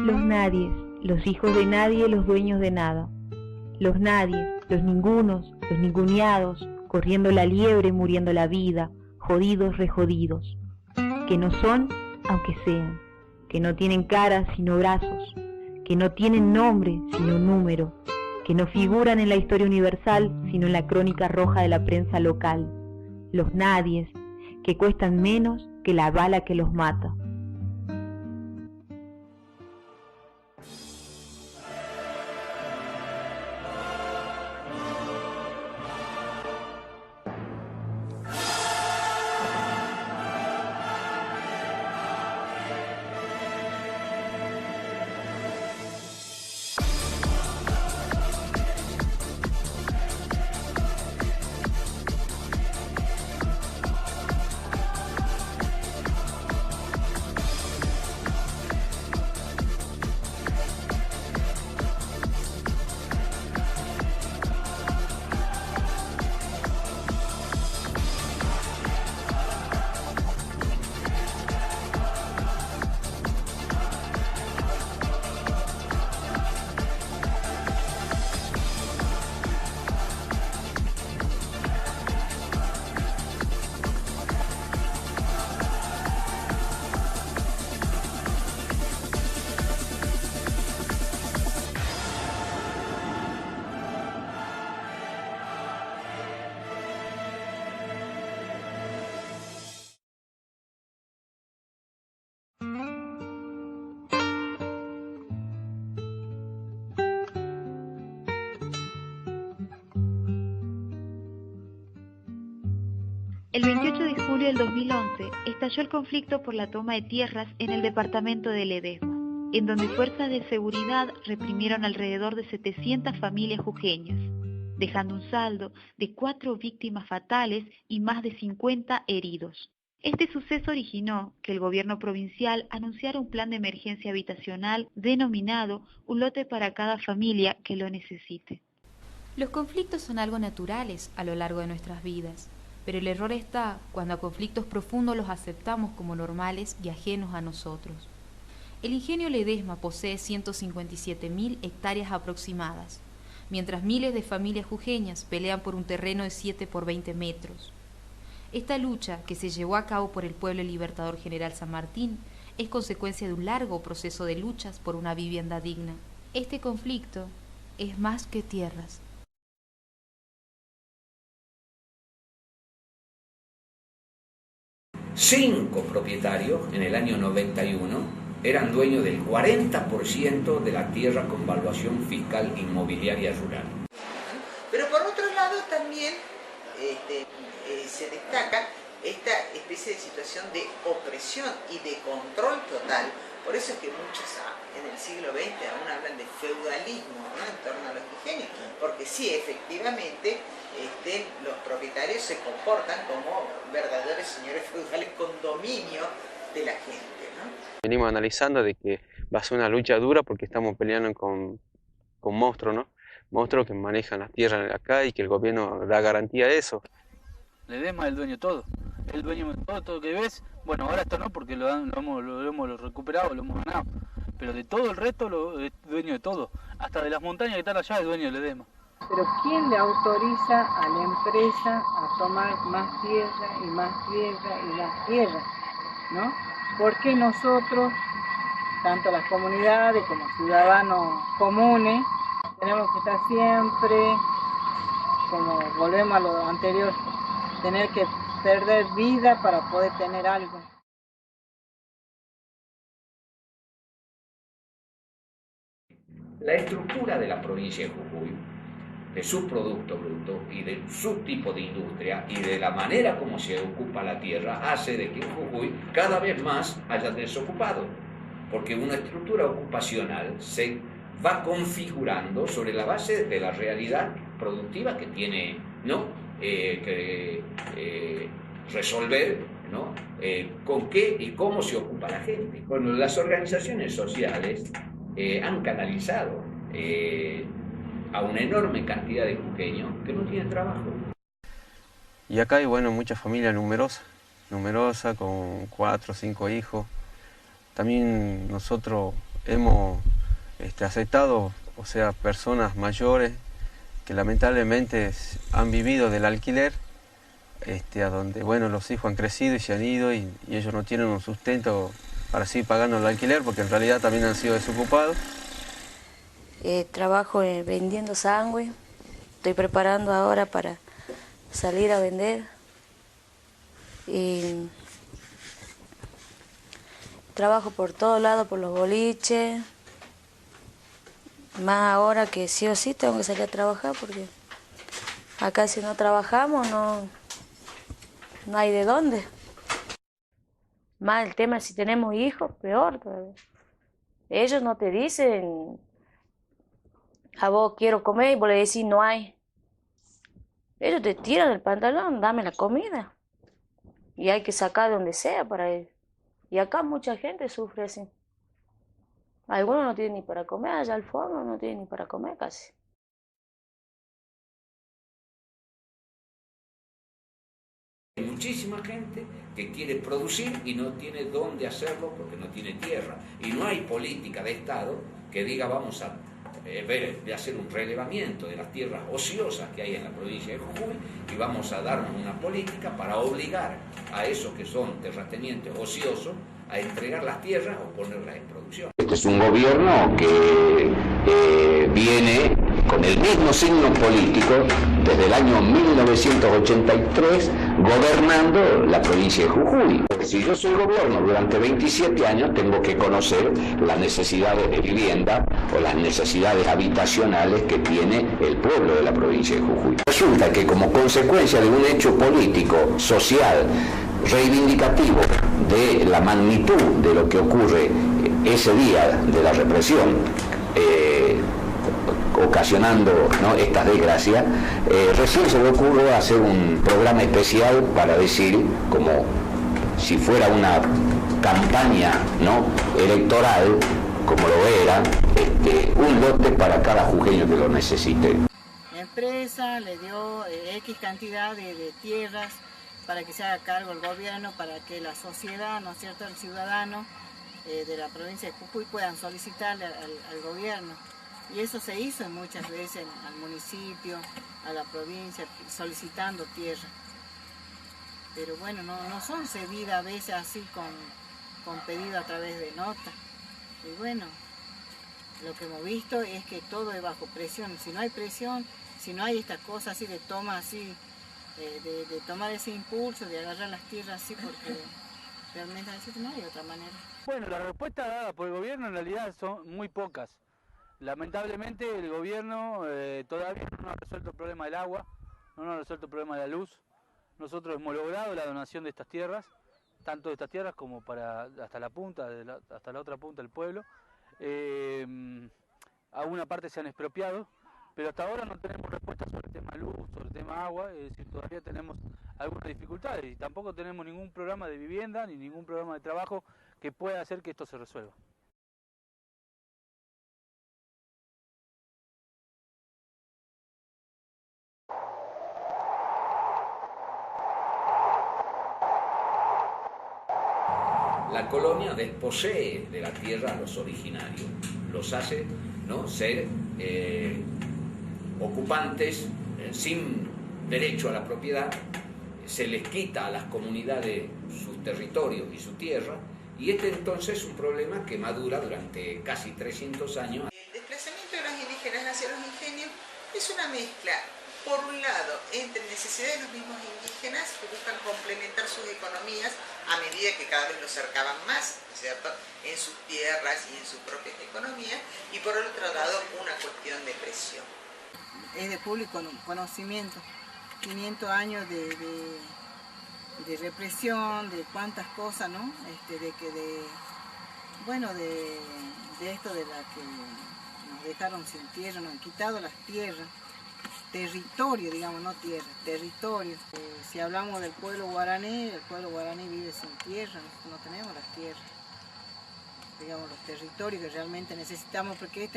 los nadies, los hijos de nadie, los dueños de nada. Los nadies, los ningunos, los ninguneados, corriendo la liebre, muriendo la vida, jodidos, rejodidos. Que no son, aunque sean, que no tienen cara sino brazos, que no tienen nombre sino número, que no figuran en la historia universal sino en la crónica roja de la prensa local. Los nadies, que cuestan menos que la bala que los mata. El 28 de julio del 2011 estalló el conflicto por la toma de tierras en el departamento de Ledesma, en donde fuerzas de seguridad reprimieron alrededor de 700 familias jujeñas, dejando un saldo de 4 víctimas fatales y más de 50 heridos. Este suceso originó que el gobierno provincial anunciara un plan de emergencia habitacional denominado Un lote para cada familia que lo necesite. Los conflictos son algo naturales a lo largo de nuestras vidas, pero el error está cuando a conflictos profundos los aceptamos como normales y ajenos a nosotros. El ingenio Ledesma posee 157.000 hectáreas aproximadas, mientras miles de familias jujeñas pelean por un terreno de 7 por 20 metros. Esta lucha, que se llevó a cabo por el pueblo libertador General San Martín, es consecuencia de un largo proceso de luchas por una vivienda digna. Este conflicto es más que tierras. Cinco propietarios en el año 91 eran dueños del 40% de la tierra con valuación fiscal inmobiliaria rural. Pero por otro lado también se destaca esta especie de situación de opresión y de control total. Por eso es que muchos en el siglo XX aún hablan de feudalismo, ¿no?, en torno a los ingenios, porque sí, efectivamente, los propietarios se comportan como verdaderos señores feudales con dominio de la gente, ¿no? Venimos analizando de que va a ser una lucha dura porque estamos peleando con monstruos, ¿no? Monstruos que manejan las tierras acá y que el gobierno da garantía de eso. Ledesma es el dueño de todo, el dueño de todo lo que ves. Bueno, ahora esto no, porque lo hemos recuperado, lo hemos ganado, pero de todo el resto es dueño de todo, hasta de las montañas que están allá es dueño de Ledesma. Pero ¿quién le autoriza a la empresa a tomar más tierra y más tierra y más tierra, ¿no? ¿Por qué nosotros, tanto las comunidades como ciudadanos comunes, tenemos que estar siempre, como volvemos a lo anterior, tener que perder vida para poder tener algo? La estructura de la provincia de Jujuy, de su producto bruto y de su tipo de industria y de la manera como se ocupa la tierra, hace de que en Jujuy cada vez más haya desocupados, porque una estructura ocupacional se va configurando sobre la base de la realidad productiva que tiene, ¿no?, que resolver, ¿no?, con qué y cómo se ocupa la gente. Bueno, las organizaciones sociales han canalizado a una enorme cantidad de jujeños que no tienen trabajo. Y acá hay, bueno, muchas familias numerosas, con 4 o 5 hijos. También nosotros hemos aceptado, o sea, personas mayores que lamentablemente han vivido del alquiler, a donde, bueno, los hijos han crecido y se han ido y ellos no tienen un sustento para seguir pagando el alquiler porque en realidad también han sido desocupados. Trabajo vendiendo sándwich, estoy preparando ahora para salir a vender y trabajo por todos lados, por los boliches, más ahora que sí o sí tengo que salir a trabajar porque acá si no trabajamos no hay de dónde. Más el tema si tenemos hijos, peor todavía. Ellos no te dicen a vos quiero comer y vos le decís no hay. Ellos te tiran el pantalón, dame la comida. Y hay que sacar de donde sea para ellos. Y acá mucha gente sufre así. Algunos no tienen ni para comer, allá al fondo no tienen ni para comer casi. Hay muchísima gente que quiere producir y no tiene dónde hacerlo porque no tiene tierra. Y no hay política de Estado que diga vamos a de hacer un relevamiento de las tierras ociosas que hay en la provincia de Jujuy y vamos a darnos una política para obligar a esos que son terratenientes ociosos a entregar las tierras o ponerlas en producción. Este es un gobierno que viene con el mismo signo político desde el año 1983 gobernando la provincia de Jujuy. Porque si yo soy gobierno durante 27 años tengo que conocer las necesidades de vivienda o las necesidades habitacionales que tiene el pueblo de la provincia de Jujuy. Resulta que como consecuencia de un hecho político, social, reivindicativo de la magnitud de lo que ocurre ese día de la represión, ocasionando, ¿no?, estas desgracias, recién se le ocurre hacer un programa especial para decir, como si fuera una campaña, ¿no?, electoral, como lo era, un lote para cada jujeño que lo necesite. La empresa le dio X cantidad de tierras para que se haga cargo el gobierno, para que la sociedad, ¿no es cierto?, el ciudadano de la provincia de Jujuy puedan solicitarle al gobierno. Y eso se hizo muchas veces al municipio, a la provincia, solicitando tierra. Pero bueno, no son cedidas a veces así con pedido a través de nota. Y bueno, lo que hemos visto es que todo es bajo presión. Si no hay presión, si no hay esta cosa así de toma así, de tomar ese impulso, de agarrar las tierras así, porque realmente no hay otra manera. Bueno, la respuesta dada por el gobierno en realidad son muy pocas. Lamentablemente el gobierno todavía no ha resuelto el problema del agua, no ha resuelto el problema de la luz. Nosotros hemos logrado la donación de estas tierras, tanto de estas tierras como para hasta la punta, hasta la otra punta del pueblo. A una parte se han expropiado, pero hasta ahora no tenemos respuesta sobre el tema luz, sobre el tema agua, es decir, todavía tenemos algunas dificultades y tampoco tenemos ningún programa de vivienda ni ningún programa de trabajo que pueda hacer que esto se resuelva. La colonia desposee de la tierra a los originarios, los hace, ¿no?, ser ocupantes sin derecho a la propiedad, se les quita a las comunidades sus territorios y su tierra, y entonces es un problema que madura durante casi 300 años. El desplazamiento de los indígenas hacia los ingenios es una mezcla, por un lado, entre necesidades de los mismos indígenas que buscan complementar sus economías a medida que cada vez los cercaban más, ¿cierto?, en sus tierras y en sus propias economías, y por el otro lado, una cuestión de presión. Es de público conocimiento, 500 años de represión, de cuántas cosas, ¿no?, de esto de la que nos dejaron sin tierra, nos han quitado las tierras. Territorio, digamos, no tierra, territorio. Si hablamos del pueblo guaraní, el pueblo guaraní vive sin tierra, no tenemos las tierras, digamos, los territorios que realmente necesitamos, porque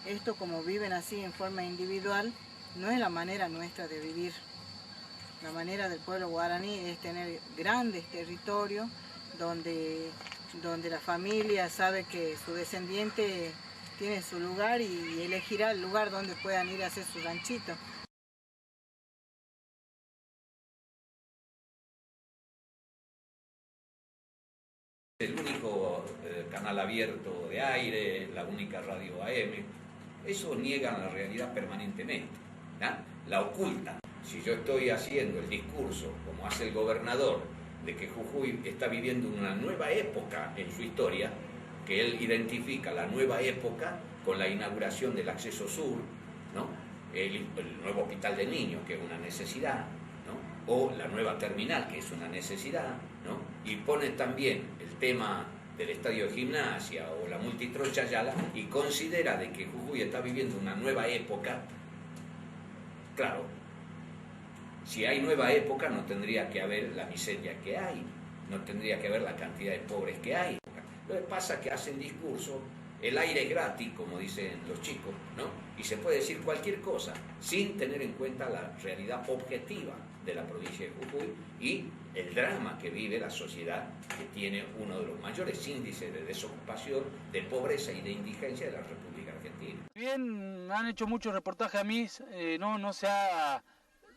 esto como viven así en forma individual, no es la manera nuestra de vivir. La manera del pueblo guaraní es tener grandes territorios donde donde la familia sabe que su descendiente tiene su lugar y elegirá el lugar donde puedan ir a hacer su ranchito. El único canal abierto de aire, la única radio AM, eso niegan la realidad permanentemente, ¿no? La ocultan. Si yo estoy haciendo el discurso, como hace el gobernador, de que Jujuy está viviendo una nueva época en su historia, que él identifica la nueva época con la inauguración del acceso sur, ¿no? El nuevo hospital de niños, que es una necesidad, ¿no? O la nueva terminal, que es una necesidad, ¿no? Y pone también el tema del estadio de gimnasia o la multitrocha Yala y considera de que Jujuy está viviendo una nueva época. Claro, si hay nueva época no tendría que haber la miseria que hay, no tendría que haber la cantidad de pobres que hay. Lo que pasa es que hacen discurso, el aire es gratis, como dicen los chicos, ¿no? Y se puede decir cualquier cosa sin tener en cuenta la realidad objetiva de la provincia de Jujuy y el drama que vive la sociedad, que tiene uno de los mayores índices de desocupación, de pobreza y de indigencia de la República Argentina. Bien, han hecho muchos reportajes a mí, no se ha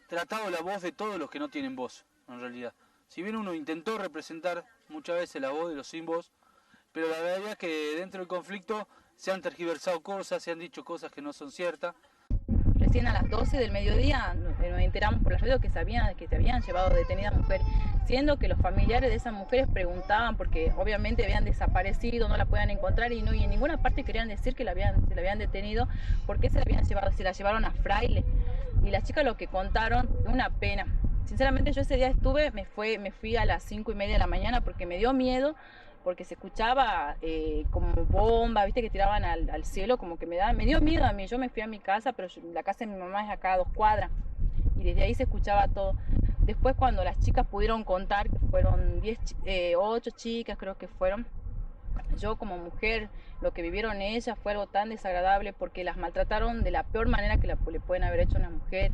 tratado la voz de todos los que no tienen voz, en realidad. Si bien uno intentó representar muchas veces la voz de los sin voz, pero la verdad es que dentro del conflicto se han tergiversado cosas, se han dicho cosas que no son ciertas. Recién a las 12 del mediodía nos enteramos por la radio que se habían llevado detenida mujer, siendo que los familiares de esas mujeres preguntaban porque obviamente habían desaparecido, no la podían encontrar y en ninguna parte querían decir que se la habían detenido, porque se la habían llevado, se la llevaron a Fraile. Y las chicas lo que contaron, una pena. Sinceramente yo ese día me fui a las 5:30 de la mañana porque me dio miedo, porque se escuchaba como bomba, viste, que tiraban al cielo, como que me dio miedo a mí. Yo me fui a mi casa, pero la casa de mi mamá es acá a 2 cuadras, y desde ahí se escuchaba todo. Después cuando las chicas pudieron contar, que fueron 8 chicas creo que fueron, yo como mujer, lo que vivieron ellas fue algo tan desagradable porque las maltrataron de la peor manera que le pueden haber hecho a una mujer.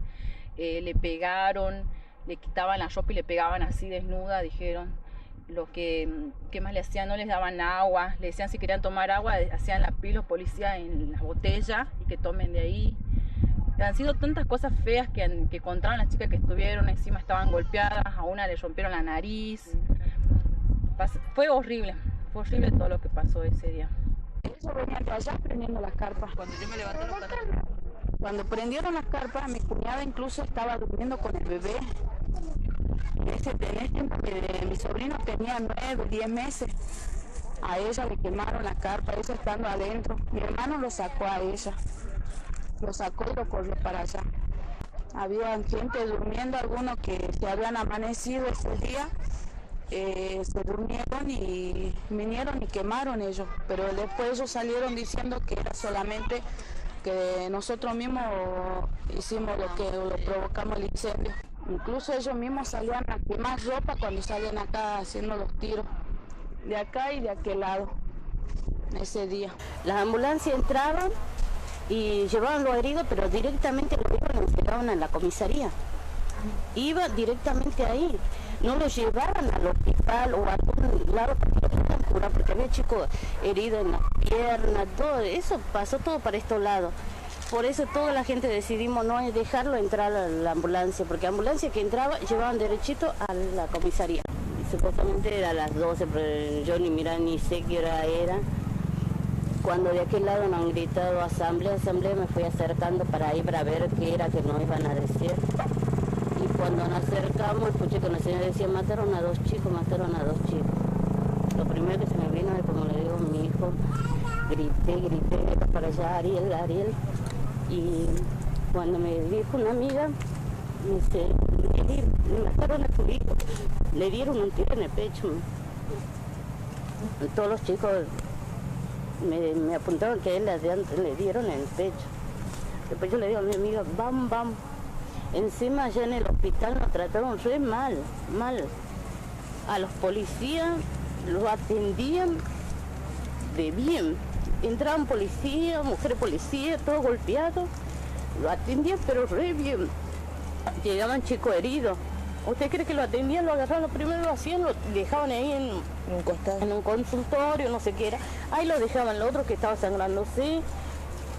Le pegaron, le quitaban la ropa y le pegaban así desnuda, dijeron. Lo que más le hacían, no les daban agua, le decían si querían tomar agua, hacían la pila los policías en las botellas y que tomen de ahí. Han sido tantas cosas feas que contaron las chicas que estuvieron, encima estaban golpeadas, a una le rompieron la nariz. Fue horrible todo lo que pasó ese día. Ellos venían de allá prendiendo las carpas. Cuando yo me levanté los canales. Cuando prendieron las carpas, mi cuñada incluso estaba durmiendo con el bebé. En ese tiempo mi sobrino tenía 9, 10 meses. A ella le quemaron la carpa, ella estando adentro. Mi hermano lo sacó a ella. Lo sacó y lo corrió para allá. Había gente durmiendo, algunos que se habían amanecido ese día. Se durmieron y vinieron y quemaron ellos. Pero después ellos salieron diciendo que era solamente que nosotros mismos hicimos lo provocamos el incendio. Incluso ellos mismos salían a quemar ropa cuando salían acá haciendo los tiros, de acá y de aquel lado, ese día. Las ambulancias entraban y llevaban los heridos, pero directamente los heridos los llevaban a la comisaría. Iba directamente ahí, no los llevaban al hospital o a algún lado porque los querían curar, porque había chicos heridos en las piernas, todo eso pasó todo para estos lados. Por eso toda la gente decidimos no dejarlo entrar a la ambulancia, porque la ambulancia que entraba llevaban derechito a la comisaría. Y supuestamente era a las 12, pero yo ni sé qué hora era. Cuando de aquel lado nos han gritado asamblea, me fui acercando para ir para ver qué era que nos iban a decir. Y cuando nos acercamos, escuché que la señora decía, mataron a 2 chicos. Lo primero que se me vino es como le digo a mi hijo, grité para allá, Ariel. Y cuando me dijo una amiga, me dice, le mataron a tu hijo, le dieron un tiro en el pecho. Todos los chicos me apuntaron que le dieron en el pecho. Después yo le digo a mi amiga, vamos. Encima allá en el hospital nos trataron re mal. A los policías los atendían de bien. Entraban policías, mujeres policías, todos golpeados. Lo atendían pero re bien. Llegaban chicos heridos ¿Usted cree que lo atendían, lo agarraban, lo primero lo hacían, lo dejaban ahí en un consultorio, no sé qué era? Ahí lo dejaban, lo otro que estaba sangrándose.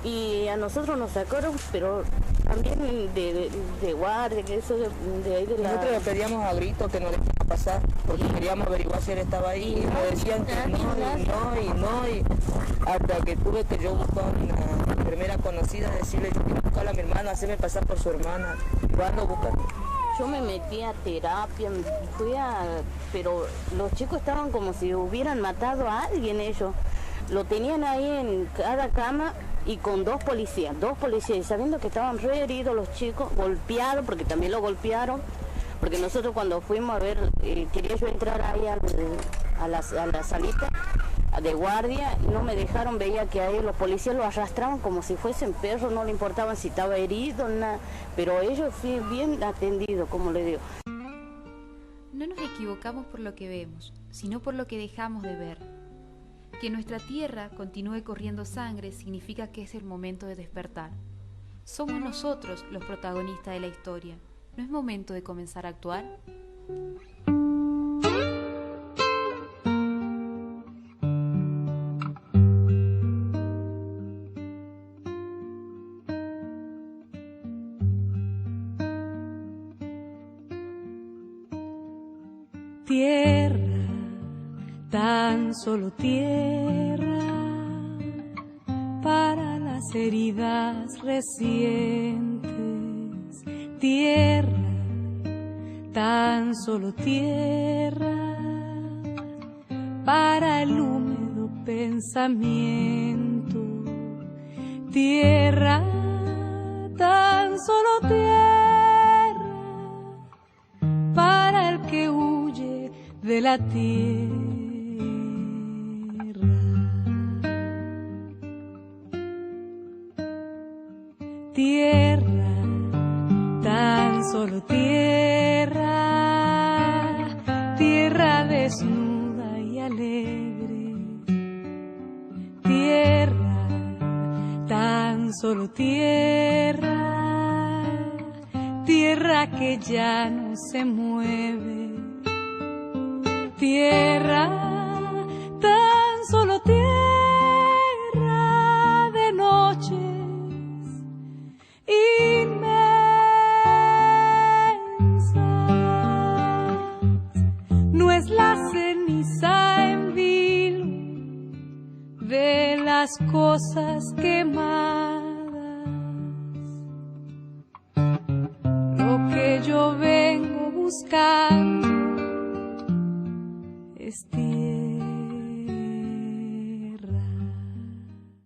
Y a nosotros nos sacaron, pero también de guardia, que eso de ahí de la... Nosotros le pedíamos a gritos que nos dejaran pasar, porque queríamos averiguar si él estaba ahí, y nos decían que no, hasta que tuve que yo buscar una enfermera conocida, decirle, yo quiero buscar a mi hermana, hacerme pasar por su hermana, ¿cuándo buscan? Yo me metí a terapia, pero los chicos estaban como si hubieran matado a alguien ellos. Lo tenían ahí en cada cama y con dos policías, y sabiendo que estaban re heridos los chicos, golpeados, porque también lo golpearon, porque nosotros cuando fuimos a ver, quería yo entrar ahí a la salita de guardia, no me dejaron, veía que ahí los policías lo arrastraban como si fuesen perros, no le importaban si estaba herido, nada, pero ellos fui bien atendidos, como le digo. No nos equivocamos por lo que vemos, sino por lo que dejamos de ver. Que nuestra tierra continúe corriendo sangre significa que es el momento de despertar. Somos nosotros los protagonistas de la historia. ¿No es momento de comenzar a actuar? Tierra, tan solo tierra, para las heridas recientes. Tierra, tan solo tierra, para el húmedo pensamiento. Tierra, tan solo tierra, para el que huye de la tierra. Tierra, tan solo tierra, tierra desnuda y alegre. Tierra, tan solo tierra, tierra que ya no se mueve. Tierra, tan solo tierra de noches inmensas. No es la ceniza en vilo de las cosas quemadas. Lo que yo vengo buscando es tierra.